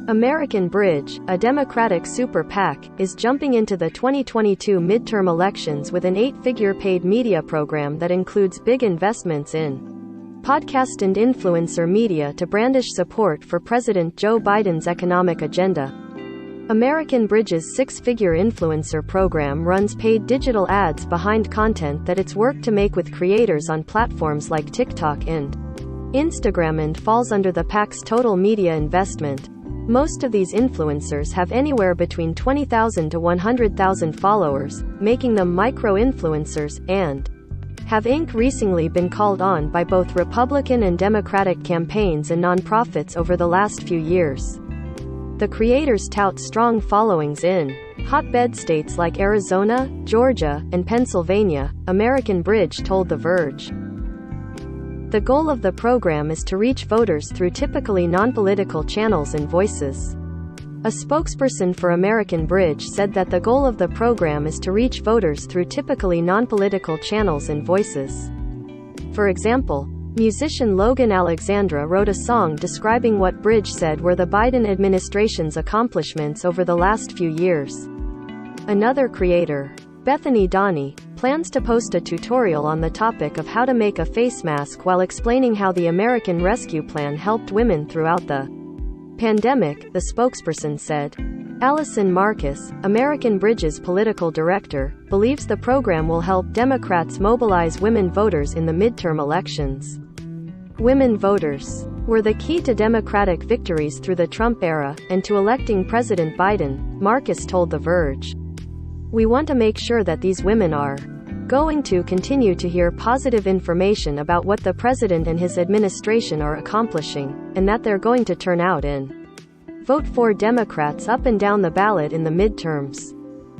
American Bridge, a Democratic super PAC, is jumping into the 2022 midterm elections with an 8-figure paid media program that includes big investments in podcast and influencer media to brandish support for President Joe Biden's economic agenda. American Bridge's 6-figure influencer program runs paid digital ads behind content that it's worked to make with creators on platforms like TikTok and Instagram and falls under the PAC's total media investment. Most of these influencers have anywhere between 20,000 to 100,000 followers, making them micro-influencers, and have increasingly been called on by both Republican and Democratic campaigns and nonprofits over the last few years. The creators tout strong followings in hotbed states like Arizona, Georgia, and Pennsylvania, American Bridge told The Verge. The goal of the program is to reach voters through typically non-political channels and voices. A spokesperson for American Bridge said that the goal of the program is to reach voters through typically non-political channels and voices. For example, musician Logan Alexandra wrote a song describing what Bridge said were the Biden administration's accomplishments over the last few years. Another creator, Bethany Donnie, plans to post a tutorial on the topic of how to make a face mask while explaining how the American Rescue Plan helped women throughout the pandemic, the spokesperson said. Allison Marcus, American Bridge's political director, believes the program will help Democrats mobilize women voters in the midterm elections. Women voters were the key to Democratic victories through the Trump era, and to electing President Biden, Marcus told The Verge. We want to make sure that these women are going to continue to hear positive information about what the president and his administration are accomplishing, and that they're going to turn out and vote for Democrats up and down the ballot in the midterms.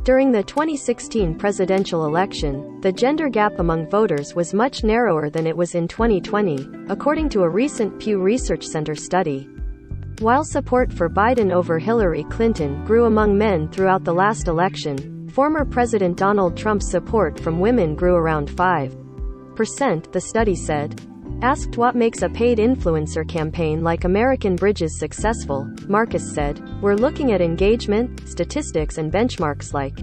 During the 2016 presidential election, the gender gap among voters was much narrower than it was in 2020, according to a recent Pew Research Center study. While support for Biden over Hillary Clinton grew among men throughout the last election, former President Donald Trump's support from women grew around 5%, the study said. Asked what makes a paid influencer campaign like American Bridge's successful, Marcus said, "We're looking at engagement, statistics and benchmarks like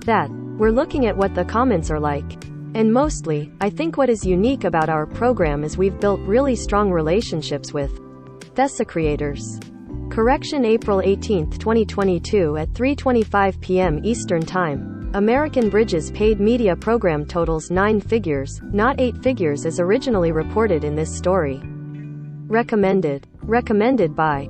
that. We're looking at what the comments are like. And mostly, I think what is unique about our program is we've built really strong relationships with Thessa creators." Correction April 18, 2022 at 3:25 p.m. Eastern Time. American Bridge's paid media program totals 9 figures, not 8 figures as originally reported in this story. Recommended by